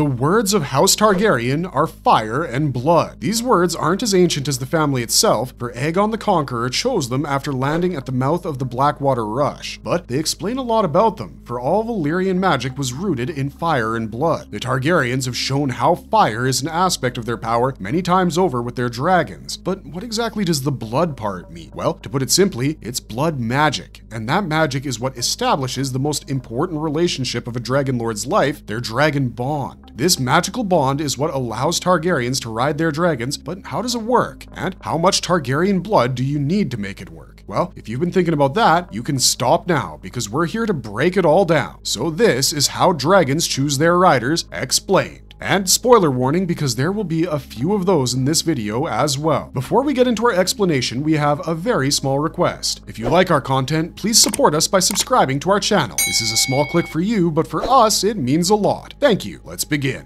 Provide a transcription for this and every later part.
The words of House Targaryen are fire and blood. These words aren't as ancient as the family itself, for Aegon the Conqueror chose them after landing at the mouth of the Blackwater Rush, but they explain a lot about them, for all Valyrian magic was rooted in fire and blood. The Targaryens have shown how fire is an aspect of their power many times over with their dragons, but what exactly does the blood part mean? Well, to put it simply, it's blood magic, and that magic is what establishes the most important relationship of a dragon lord's life, their dragon bond. This magical bond is what allows Targaryens to ride their dragons, but how does it work? And how much Targaryen blood do you need to make it work? Well, if you've been thinking about that, you can stop now, because we're here to break it all down. So this is how dragons choose their riders, explained. And spoiler warning, because there will be a few of those in this video as well. Before we get into our explanation, we have a very small request. If you like our content, please support us by subscribing to our channel. This is a small click for you, but for us, it means a lot. Thank you. Let's begin.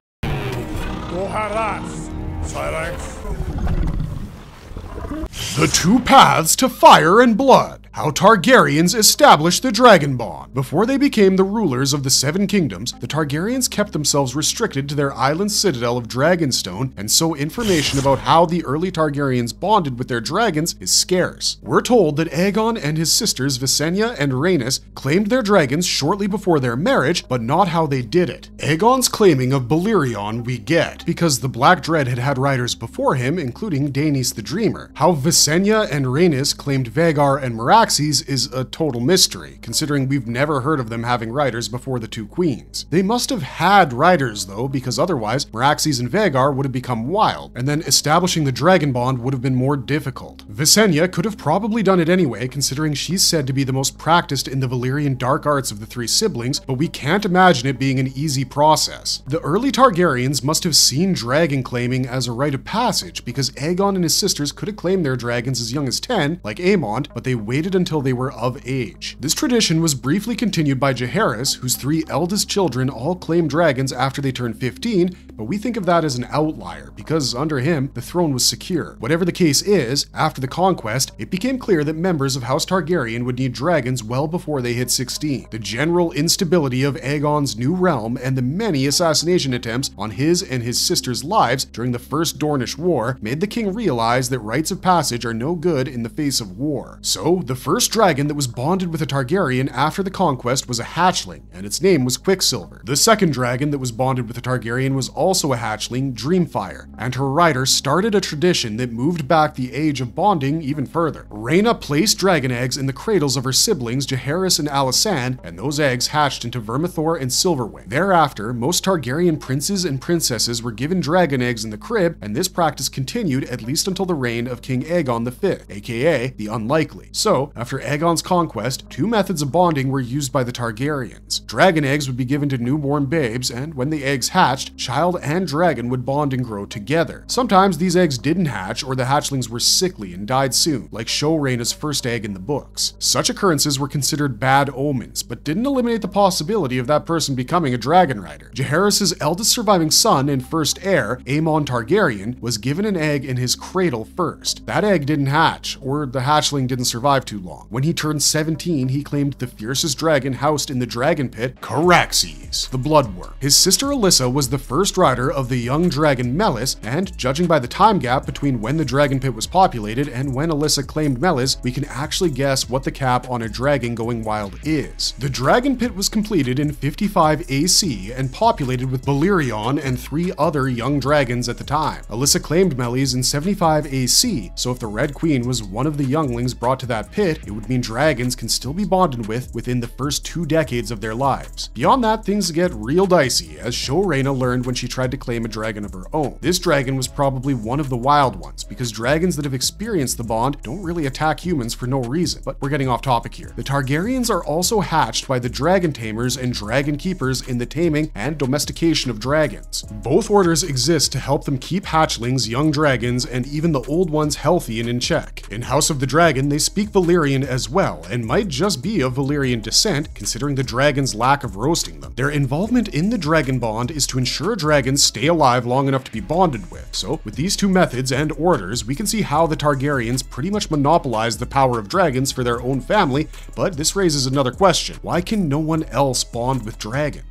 The two paths to fire and blood. How Targaryens established the dragon bond. Before they became the rulers of the Seven Kingdoms, the Targaryens kept themselves restricted to their island citadel of Dragonstone, and so information about how the early Targaryens bonded with their dragons is scarce. We're told that Aegon and his sisters Visenya and Rhaenys claimed their dragons shortly before their marriage, but not how they did it. Aegon's claiming of Balerion we get, because the Black Dread had had riders before him, including Daenys the Dreamer. How Visenya and Rhaenys claimed Vhagar and Meraxes is a total mystery, considering we've never heard of them having riders before the two queens. They must have had riders though, because otherwise Meraxes and Vhagar would have become wild, and then establishing the dragon bond would have been more difficult. Visenya could have probably done it anyway, considering she's said to be the most practiced in the Valyrian dark arts of the three siblings, but we can't imagine it being an easy process. The early Targaryens must have seen dragon claiming as a rite of passage, because Aegon and his sisters could have claimed their dragons as young as 10, like Aemond, but they waited until they were of age. This tradition was briefly continued by Jaehaerys, whose three eldest children all claimed dragons after they turned 15, but we think of that as an outlier, because under him, the throne was secure. Whatever the case is, after the conquest, it became clear that members of House Targaryen would need dragons well before they hit 16. The general instability of Aegon's new realm and the many assassination attempts on his and his sister's lives during the First Dornish War made the king realize that rites of passage are no good in the face of war. So, the first dragon that was bonded with a Targaryen after the conquest was a hatchling, and its name was Quicksilver. The second dragon that was bonded with a Targaryen was also a hatchling, Dreamfire, and her rider started a tradition that moved back the age of bonding even further. Rhaena placed dragon eggs in the cradles of her siblings Jaehaerys and Alysanne, and those eggs hatched into Vermithor and Silverwing. Thereafter, most Targaryen princes and princesses were given dragon eggs in the crib, and this practice continued at least until the reign of King Aegon V, aka the Unlikely. So, after Aegon's conquest, two methods of bonding were used by the Targaryens. Dragon eggs would be given to newborn babes, and when the eggs hatched, child and dragon would bond and grow together. Sometimes these eggs didn't hatch, or the hatchlings were sickly and died soon, like show Rhaena's first egg in the books. Such occurrences were considered bad omens, but didn't eliminate the possibility of that person becoming a dragon rider. Jaehaerys' eldest surviving son and first heir, Aemon Targaryen, was given an egg in his cradle first. That egg didn't hatch, or the hatchling didn't survive too long. When he turned 17, he claimed the fiercest dragon housed in the dragon pit, Caraxes, the Bloodworm. His sister Alyssa was the first rider of the young dragon Melis, and judging by the time gap between when the dragon pit was populated and when Alyssa claimed Melis, we can actually guess what the cap on a dragon going wild is. The dragon pit was completed in 55 AC and populated with Balerion and 3 other young dragons at the time. Alyssa claimed Melis in 75 AC, so if the Red Queen was one of the younglings brought to that pit, it would mean dragons can still be bonded with within the first 2 decades of their lives. Beyond that, things get real dicey, as Show Rhaena learned when she tried to claim a dragon of her own. This dragon was probably one of the wild ones, because dragons that have experienced the bond don't really attack humans for no reason. But we're getting off topic here. The Targaryens are also hatched by the dragon tamers and dragon keepers in the taming and domestication of dragons. Both orders exist to help them keep hatchlings, young dragons, and even the old ones healthy and in check. In House of the Dragon, they speak Valyrian as well, and might just be of Valyrian descent, considering the dragon's lack of roasting them. Their involvement in the dragon bond is to ensure dragons stay alive long enough to be bonded with. So, with these two methods and orders, we can see how the Targaryens pretty much monopolize the power of dragons for their own family, but this raises another question. Why can no one else bond with dragons?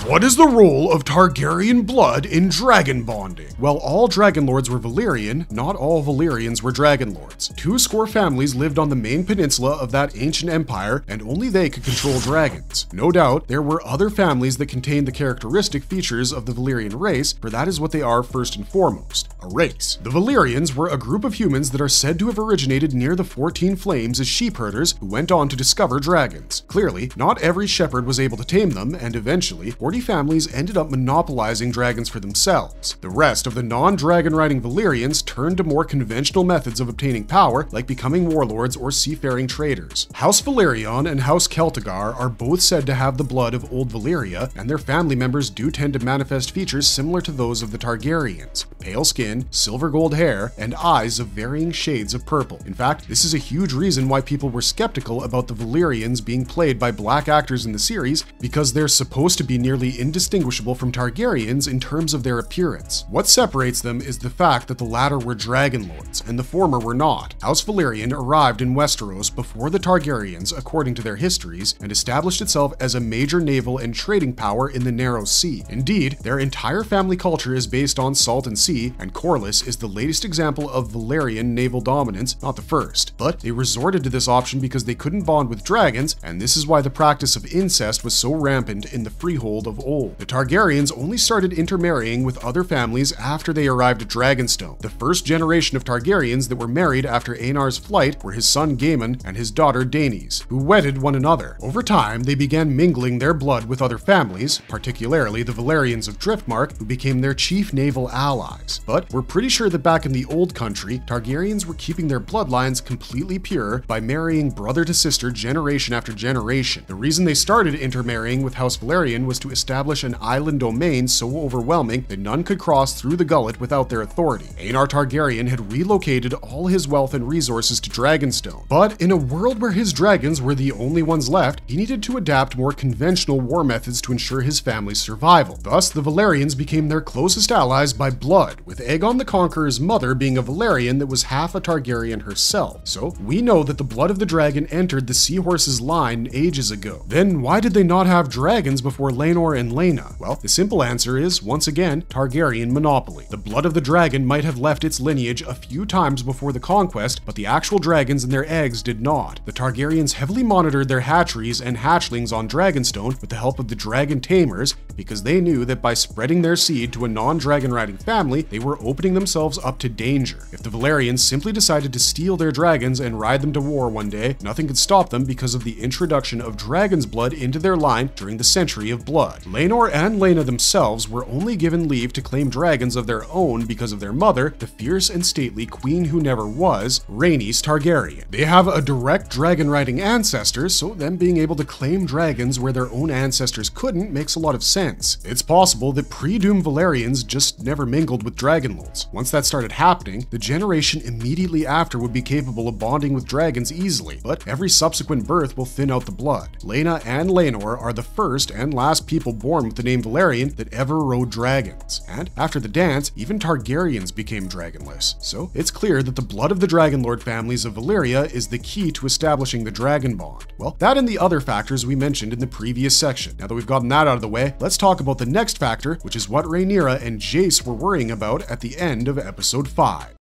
What is the role of Targaryen blood in dragon bonding? Well, all dragon lords were Valyrian, not all Valyrians were dragon lords. 20 families lived on the main peninsula of that ancient empire, and only they could control dragons. No doubt, there were other families that contained the characteristic features of the Valyrian race, for that is what they are first and foremost, a race. The Valyrians were a group of humans that are said to have originated near the 14 Flames as sheep herders who went on to discover dragons. Clearly, not every shepherd was able to tame them, and eventually, 40 families ended up monopolizing dragons for themselves. The rest of the non-dragon riding Valyrians turned to more conventional methods of obtaining power, like becoming warlords or seafaring traders. House Valyrian and House Celtigar are both said to have the blood of Old Valyria, and their family members do tend to manifest features similar to those of the Targaryens: pale skin, silver gold hair, and eyes of varying shades of purple. In fact, this is a huge reason why people were skeptical about the Valyrians being played by black actors in the series, because they're supposed to be nearly indistinguishable from Targaryens in terms of their appearance. What separates them is the fact that the latter were dragon lords, and the former were not. House Valyrian arrived in Westeros before the Targaryens, according to their histories, and established itself as a major naval and trading power in the Narrow Sea. Indeed, their entire family culture is based on salt and sea, and Corlys is the latest example of Valyrian naval dominance, not the first. But they resorted to this option because they couldn't bond with dragons, and this is why the practice of incest was so rampant in the freehold of old. The Targaryens only started intermarrying with other families after they arrived at Dragonstone. The first generation of Targaryens that were married after Aenar's flight were his son Gaemon and his daughter Daenys, who wedded one another. Over time, they began mingling their blood with other families, particularly the Valyrians of Driftmark, who became their chief naval allies. But we're pretty sure that back in the Old Country, Targaryens were keeping their bloodlines completely pure by marrying brother to sister generation after generation. The reason they started intermarrying with House Valyrian was to establish an island domain so overwhelming that none could cross through the gullet without their authority. Aenar Targaryen had relocated all his wealth and resources to Dragonstone, but in a world where his dragons were the only ones left, he needed to adapt more conventional war methods to ensure his family's survival. Thus, the Valyrians became their closest allies by blood, with Aegon the Conqueror's mother being a Valyrian that was half a Targaryen herself. So, we know that the blood of the dragon entered the seahorse's line ages ago. Then why did they not have dragons before Laenor and Laena? Well, the simple answer is, once again, Targaryen monopoly. The blood of the dragon might have left its lineage a few times before the conquest, but the actual dragons and their eggs did not. The Targaryens heavily monitored their hatcheries and hatchlings on Dragonstone with the help of the dragon tamers, because they knew that by spreading their seed to a non-dragon riding family, they were opening themselves up to danger. If the Valyrians simply decided to steal their dragons and ride them to war one day, nothing could stop them because of the introduction of dragon's blood into their line during the Century of Blood. Laenor and Laena themselves were only given leave to claim dragons of their own because of their mother, the fierce and stately queen who never was, Rhaenys Targaryen. They have a direct dragon-riding ancestor, so them being able to claim dragons where their own ancestors couldn't makes a lot of sense. It's possible that pre-Doom Valyrians just never mingled with dragonlords. Once that started happening, the generation immediately after would be capable of bonding with dragons easily, but every subsequent birth will thin out the blood. Laena and Laenor are the first and last people born with the name Valyrian that ever rode dragons. And after the dance, even Targaryens became dragonless. So it's clear that the blood of the Dragonlord families of Valyria is the key to establishing the dragon bond. Well, that and the other factors we mentioned in the previous section. Now that we've gotten that out of the way, let's talk about the next factor, which is what Rhaenyra and Jace were worrying about at the end of episode 5.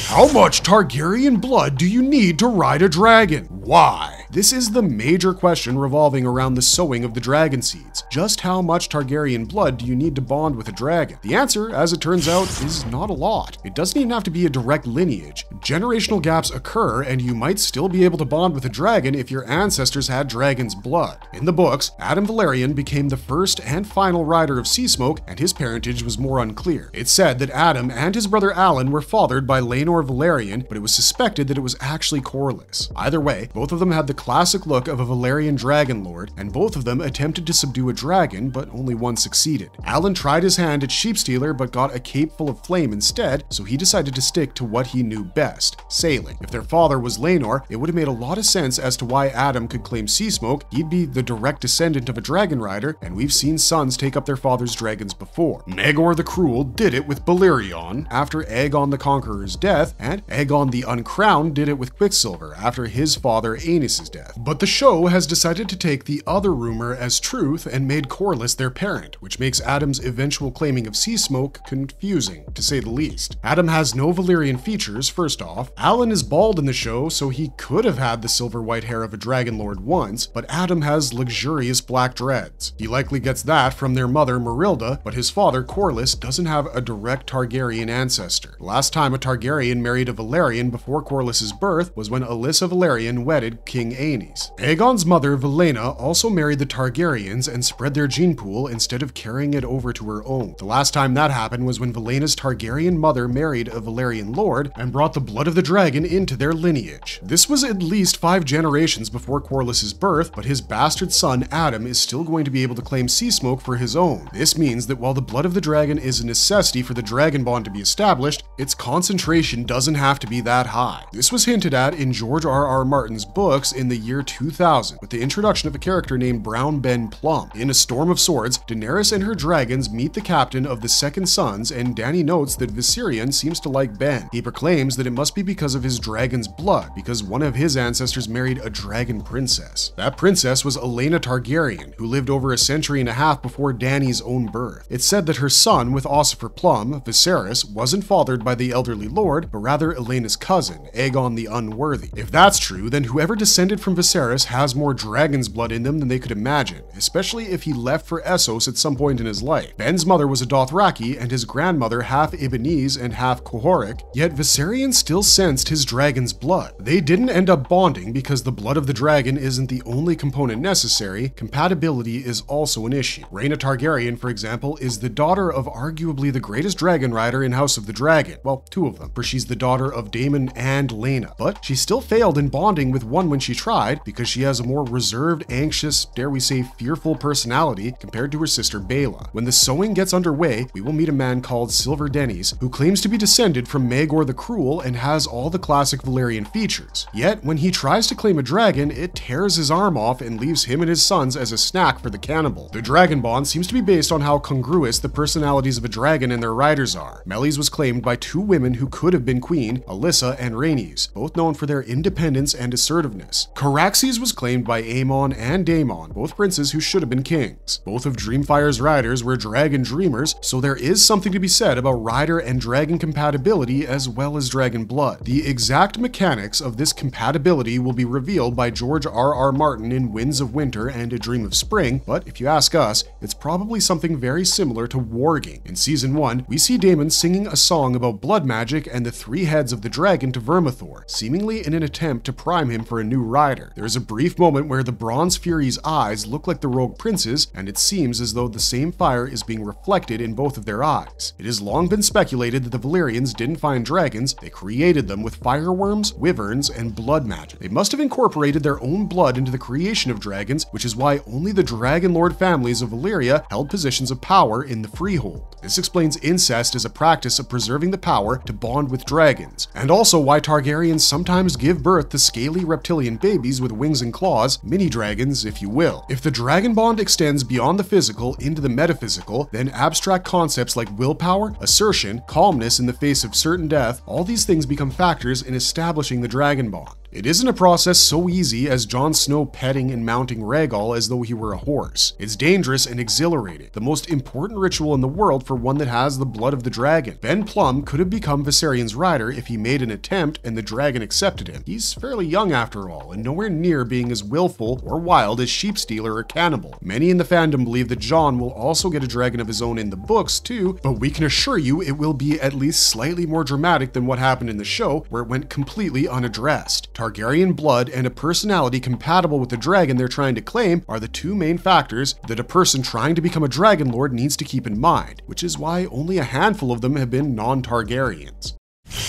How much Targaryen blood do you need to ride a dragon? Why? This is the major question revolving around the sowing of the dragon seeds. Just how much Targaryen blood do you need to bond with a dragon? The answer, as it turns out, is not a lot. It doesn't even have to be a direct lineage. Generational gaps occur, and you might still be able to bond with a dragon if your ancestors had dragon's blood. In the books, Adam Valerian became the first and final rider of Sea Smoke, and his parentage was more unclear. It's said that Adam and his brother Alan were fathered by Laenor Valerian, but it was suspected that it was actually Corlys. Either way, both of them had the classic look of a Valyrian dragon lord, and both of them attempted to subdue a dragon, but only one succeeded. Alan tried his hand at sheep stealer, but got a cape full of flame instead, so he decided to stick to what he knew best, sailing. If their father was Laenor, it would have made a lot of sense as to why Adam could claim Sea Smoke. He'd be the direct descendant of a dragon rider, and we've seen sons take up their father's dragons before. Maegor the Cruel did it with Balerion after Aegon the Conqueror's death, and Aegon the Uncrowned did it with Quicksilver after his father Aenys' death. death. But the show has decided to take the other rumor as truth and made Corlys their parent, which makes Adam's eventual claiming of sea smoke confusing, to say the least. Adam has no Valyrian features, first off. Alan is bald in the show, so he could have had the silver white hair of a dragon lord once, but Adam has luxurious black dreads. He likely gets that from their mother Merilda, but his father Corlys doesn't have a direct Targaryen ancestor. The last time a Targaryen married a Valyrian before Corlys's birth was when Alyssa Valerian wedded King Aenys. Aegon's mother Valenna also married the Targaryens and spread their gene pool instead of carrying it over to her own. The last time that happened was when Valenna's Targaryen mother married a Valyrian lord and brought the blood of the dragon into their lineage. This was at least 5 generations before Corlys's birth, but his bastard son Adam is still going to be able to claim sea smoke for his own. This means that while the blood of the dragon is a necessity for the dragon bond to be established, its concentration doesn't have to be that high. This was hinted at in George R.R. Martin's books in the year 2000, with the introduction of a character named Brown Ben Plum. In A Storm of Swords, Daenerys and her dragons meet the captain of the Second Sons, and Dany notes that Viserion seems to like Ben. He proclaims that it must be because of his dragon's blood, because one of his ancestors married a dragon princess. That princess was Aelena Targaryen, who lived over a century and a half before Dany's own birth. It's said that her son with Ossifer Plum, Viserys, wasn't fathered by the elderly lord, but rather Aelena's cousin, Aegon the Unworthy. If that's true, then whoever descended from Viserys has more dragon's blood in them than they could imagine, especially if he left for Essos at some point in his life. Ben's mother was a Dothraki, and his grandmother half Ibonese and half Qohoric, yet Viserion still sensed his dragon's blood. They didn't end up bonding because the blood of the dragon isn't the only component necessary. Compatibility is also an issue. Rhaena Targaryen, for example, is the daughter of arguably the greatest dragon rider in House of the Dragon. Well, 2 of them, for she's the daughter of Daemon and Laena. But she still failed in bonding with one when she tried, because she has a more reserved, anxious, dare we say fearful personality compared to her sister Baela. When the sowing gets underway, we will meet a man called Silver Denys, who claims to be descended from Maegor the Cruel and has all the classic Valyrian features. Yet, when he tries to claim a dragon, it tears his arm off and leaves him and his sons as a snack for the cannibal. The dragon bond seems to be based on how congruous the personalities of a dragon and their riders are. Meli's was claimed by 2 women who could have been queen, Alyssa and Rhaenys, both known for their independence and assertiveness. Caraxes was claimed by Aemon and Daemon, both princes who should have been kings. Both of Dreamfire's riders were dragon dreamers, so there is something to be said about rider and dragon compatibility as well as dragon blood. The exact mechanics of this compatibility will be revealed by George R.R. Martin in Winds of Winter and A Dream of Spring, but if you ask us, it's probably something very similar to warging. In Season 1, we see Daemon singing a song about blood magic and the 3 heads of the dragon to Vermithor, seemingly in an attempt to prime him for a new rider. There is a brief moment where the Bronze Fury's eyes look like the Rogue Prince's, and it seems as though the same fire is being reflected in both of their eyes. It has long been speculated that the Valyrians didn't find dragons, they created them with fireworms, wyverns, and blood magic. They must have incorporated their own blood into the creation of dragons, which is why only the Dragon Lord families of Valyria held positions of power in the Freehold. This explains incest as a practice of preserving the power to bond with dragons, and also why Targaryens sometimes give birth to scaly reptilian babies with wings and claws, mini-dragons if you will. If the dragon bond extends beyond the physical into the metaphysical, then abstract concepts like willpower, assertion, calmness in the face of certain death, all these things become factors in establishing the dragon bond. It isn't a process so easy as Jon Snow petting and mounting Rhaegal as though he were a horse. It's dangerous and exhilarating, the most important ritual in the world for one that has the blood of the dragon. Ben Plum could have become Viserion's rider if he made an attempt and the dragon accepted him. He's fairly young after all, and nowhere near being as willful or wild as Sheepstealer or Cannibal. Many in the fandom believe that Jon will also get a dragon of his own in the books too, but we can assure you it will be at least slightly more dramatic than what happened in the show, where it went completely unaddressed. Targaryen blood and a personality compatible with the dragon they're trying to claim are the 2 main factors that a person trying to become a dragon lord needs to keep in mind, which is why only a handful of them have been non-Targaryens.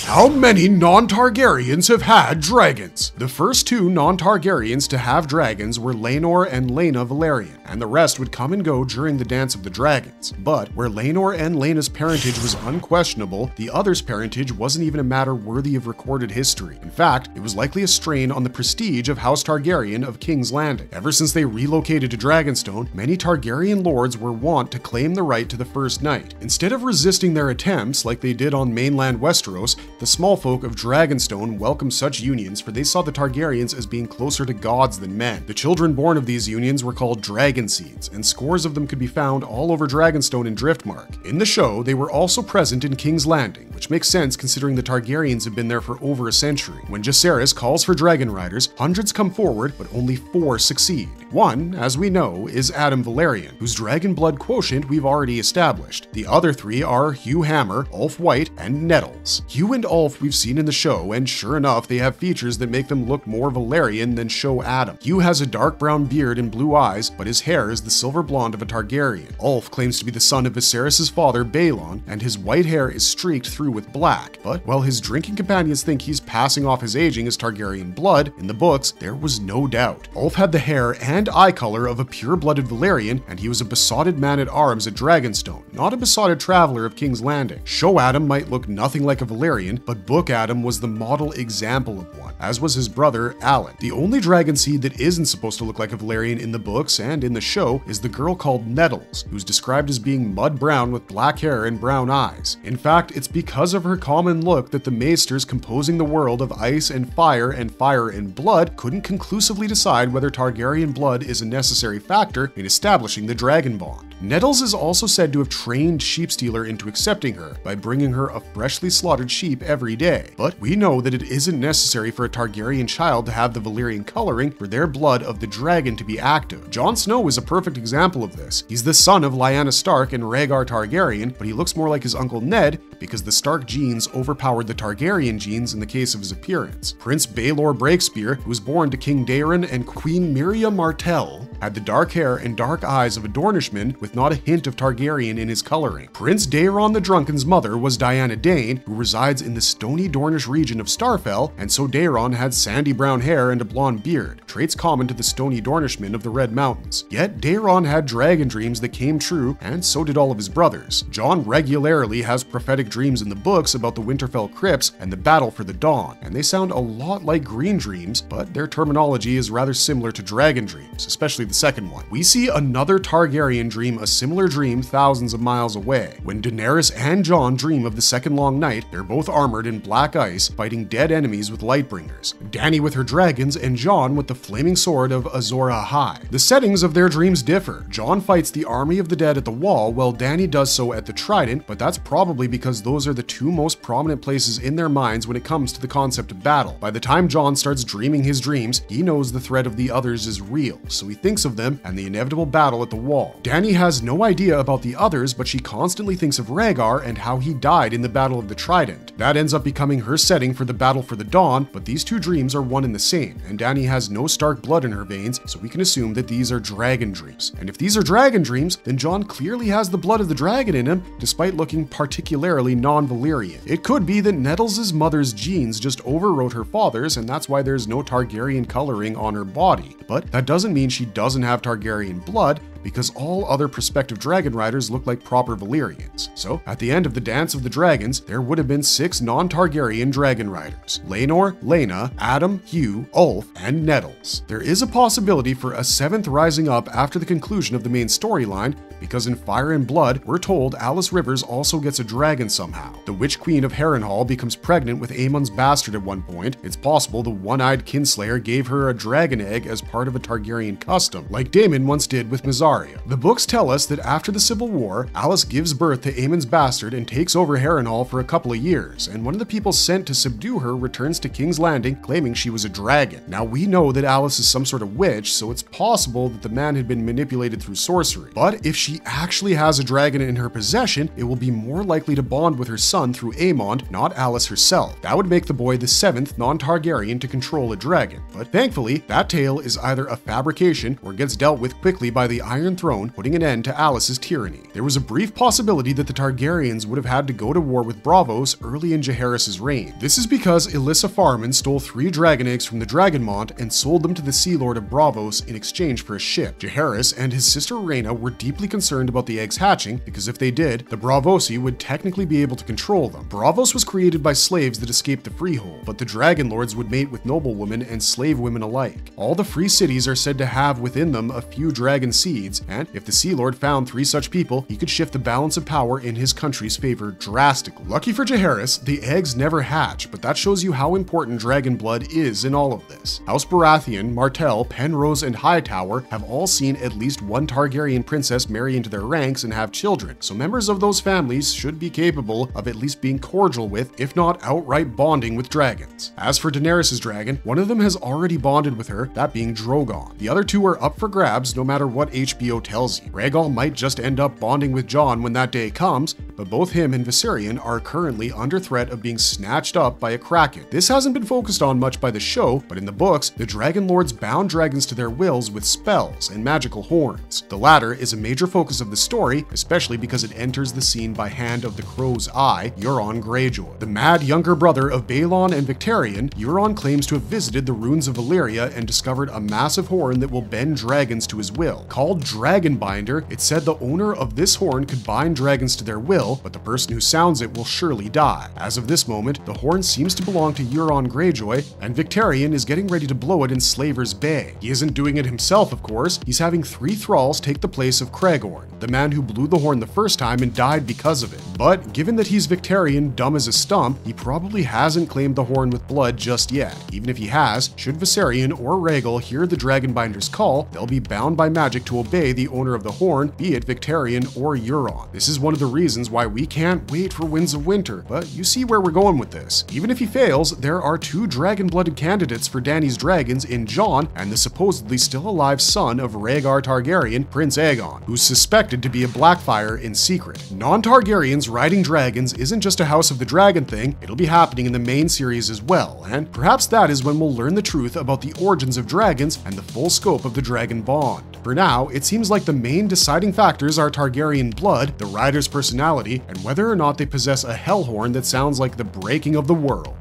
How many non-Targaryens have had dragons? The first 2 non-Targaryens to have dragons were Laenor and Laena Velaryon, and the rest would come and go during the Dance of the Dragons. But where Laenor and Laena's parentage was unquestionable, the other's parentage wasn't even a matter worthy of recorded history. In fact, it was likely a strain on the prestige of House Targaryen of King's Landing. Ever since they relocated to Dragonstone, many Targaryen lords were wont to claim the right to the First Night. Instead of resisting their attempts like they did on mainland Westeros, course, the small folk of Dragonstone welcomed such unions, for they saw the Targaryens as being closer to gods than men. The children born of these unions were called dragon seeds, and scores of them could be found all over Dragonstone and Driftmark. In the show, they were also present in King's Landing, which makes sense considering the Targaryens have been there for over a century. When Jacaerys calls for dragon riders, hundreds come forward, but only 4 succeed. One, as we know, is Adam Valerian, whose dragon blood quotient we've already established. The other 3 are Hugh Hammer, Ulf White, and Nettles. Hugh and Ulf we've seen in the show, and sure enough, they have features that make them look more Valerian than show Adam. Hugh has a dark brown beard and blue eyes, but his hair is the silver blonde of a Targaryen. Ulf claims to be the son of Viserys' father, Balon, and his white hair is streaked through with black. But while his drinking companions think he's passing off his aging as Targaryen blood, in the books, there was no doubt. Ulf had the hair and eye color of a pure-blooded Valerian, and he was a besotted man-at-arms at Dragonstone, not a besotted traveler of King's Landing. Show Adam might look nothing like a Valerian, but book Adam was the model example of one, as was his brother, Alan. The only dragon seed that isn't supposed to look like a Valerian in the books and in the show is the girl called Nettles, who's described as being mud brown with black hair and brown eyes. In fact, it's because of her common look that the maesters composing the world of ice and fire and blood couldn't conclusively decide whether Targaryen blood is a necessary factor in establishing the dragon bond. Nettles is also said to have trained Sheepstealer into accepting her by bringing her a freshly slaughtered sheep every day. But we know that it isn't necessary for a Targaryen child to have the Valyrian coloring for their blood of the dragon to be active. Jon Snow is a perfect example of this. He's the son of Lyanna Stark and Rhaegar Targaryen, but he looks more like his uncle Ned because the Stark genes overpowered the Targaryen genes in the case of his appearance. Prince Baelor Breakspear, who was born to King Daeron and Queen Miriam Martell, had the dark hair and dark eyes of a Dornishman with not a hint of Targaryen in his coloring. Prince Daeron the Drunken's mother was Diana Dane, who resides in the stony Dornish region of Starfell, and so Daeron had sandy brown hair and a blonde beard, traits common to the stony Dornishmen of the Red Mountains. Yet Daeron had dragon dreams that came true, and so did all of his brothers. Jon regularly has prophetic dreams in the books about the Winterfell crypts and the battle for the Dawn, and they sound a lot like green dreams, but their terminology is rather similar to dragon dreams, especially the second one. We see another Targaryen dream a similar dream thousands of miles away. When Daenerys and Jon dream of the second long night, they're both armored in black ice, fighting dead enemies with lightbringers. Dany with her dragons and Jon with the flaming sword of Azor Ahai. The settings of their dreams differ. Jon fights the army of the dead at the Wall, while Dany does so at the Trident, but that's probably because those are the 2 most prominent places in their minds when it comes to the concept of battle. By the time Jon starts dreaming his dreams, he knows the threat of the others is real, so he thinks of them and the inevitable battle at the Wall. Dany has no idea about the others, but she constantly thinks of Rhaegar and how he died in the Battle of the Trident. That ends up becoming her setting for the Battle for the Dawn, but these 2 dreams are one and the same, and Dany has no Stark blood in her veins, so we can assume that these are dragon dreams. And if these are dragon dreams, then Jon clearly has the blood of the dragon in him, despite looking particularly non-Valyrian. It could be that Nettles' mother's genes just overwrote her father's, and that's why there's no Targaryen coloring on her body. But that doesn't mean she doesn't have Targaryen blood, because all other prospective dragon riders look like proper Valyrians. So, at the end of the Dance of the Dragons, there would have been 6 non-Targaryen dragon riders: Laenor, Laena, Adam, Hugh, Ulf, and Nettles. There is a possibility for a 7th rising up after the conclusion of the main storyline, because in Fire and Blood, we're told Alice Rivers also gets a dragon somehow. The Witch Queen of Harrenhal becomes pregnant with Aemon's bastard at one point. It's possible the one-eyed Kinslayer gave her a dragon egg as part of a Targaryen custom, like Daemon once did with Mysaria. The books tell us that after the Civil War, Alice gives birth to Aemon's bastard and takes over Harrenhal for a couple of years, and one of the people sent to subdue her returns to King's Landing claiming she was a dragon. Now we know that Alice is some sort of witch, so it's possible that the man had been manipulated through sorcery. But if she actually has a dragon in her possession, it will be more likely to bond with her son through Aemon, not Alice herself. That would make the boy the 7th non-Targaryen to control a dragon. But thankfully, that tale is either a fabrication or gets dealt with quickly by the Iron Throne, putting an end to Alice's tyranny. There was a brief possibility that the Targaryens would have had to go to war with Braavos early in Jaehaerys' reign. This is because Elissa Farman stole 3 dragon eggs from the Dragonmont and sold them to the Sea Lord of Braavos in exchange for a ship. Jaehaerys and his sister Rhaena were deeply concerned about the eggs hatching, because if they did, the Braavosi would technically be able to control them. Braavos was created by slaves that escaped the freehold, but the Dragon Lords would mate with noblewomen and slave women alike. All the free cities are said to have within them a few dragon seeds, and if the Sea Lord found 3 such people, he could shift the balance of power in his country's favor drastically. Lucky for Jaehaerys, the eggs never hatch, but that shows you how important dragon blood is in all of this. House Baratheon, Martell, Penrose, and Hightower have all seen at least one Targaryen princess marry into their ranks and have children, so members of those families should be capable of at least being cordial with, if not outright bonding with dragons. As for Daenerys' dragon, one of them has already bonded with her, that being Drogon. The other 2 are up for grabs no matter what HBO tells you. Rhaegal might just end up bonding with Jon when that day comes, but both him and Viserion are currently under threat of being snatched up by a kraken. This hasn't been focused on much by the show, but in the books, the Dragon Lords bound dragons to their wills with spells and magical horns. The latter is a major focus of the story, especially because it enters the scene by hand of the Crow's Eye, Euron Greyjoy. The mad younger brother of Balon and Victarion, Euron claims to have visited the ruins of Valyria and discovered a massive horn that will bend dragons to his will. Called Dragonbinder, it said the owner of this horn could bind dragons to their will, but the person who sounds it will surely die. As of this moment, the horn seems to belong to Euron Greyjoy, and Victarion is getting ready to blow it in Slaver's Bay. He isn't doing it himself, of course. He's having 3 thralls take the place of Cregorn, the man who blew the horn the first time and died because of it. But given that he's Victarion, dumb as a stump, he probably hasn't claimed the horn with blood just yet. Even if he has, should Viserion or Rhaegal hear the Dragonbinder's call, they'll be bound by magic to obey the owner of the horn, be it Victarion or Euron. This is one of the reasons why we can't wait for Winds of Winter, but you see where we're going with this. Even if he fails, there are 2 dragon-blooded candidates for Dany's dragons in Jon and the supposedly still alive son of Rhaegar Targaryen, Prince Aegon, who's suspected to be a Blackfire in secret. Non-Targaryens riding dragons isn't just a House of the Dragon thing, it'll be happening in the main series as well, and perhaps that is when we'll learn the truth about the origins of dragons and the full scope of the dragon bond. For now, it seems like the main deciding factors are Targaryen blood, the rider's personality, and whether or not they possess a hellhorn that sounds like the breaking of the world.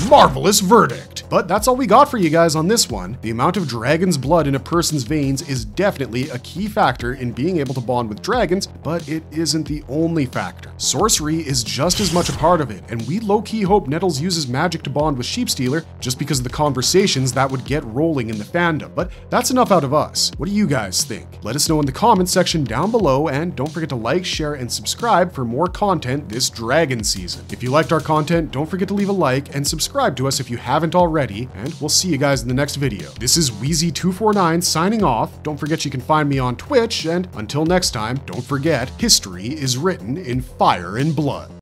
Marvelous verdict! But that's all we got for you guys on this one. The amount of dragon's blood in a person's veins is definitely a key factor in being able to bond with dragons, but it isn't the only factor. Sorcery is just as much a part of it, and we low-key hope Nettles uses magic to bond with Sheepstealer just because of the conversations that would get rolling in the fandom. But that's enough out of us. What do you guys think? Let us know in the comments section down below, and don't forget to like, share, and subscribe for more content this dragon season. If you liked our content, don't forget to leave a like and subscribe to us if you haven't already, and we'll see you guys in the next video. This is Wheezy249 signing off. Don't forget you can find me on Twitch, and until next time, don't forget, history is written in fire and blood.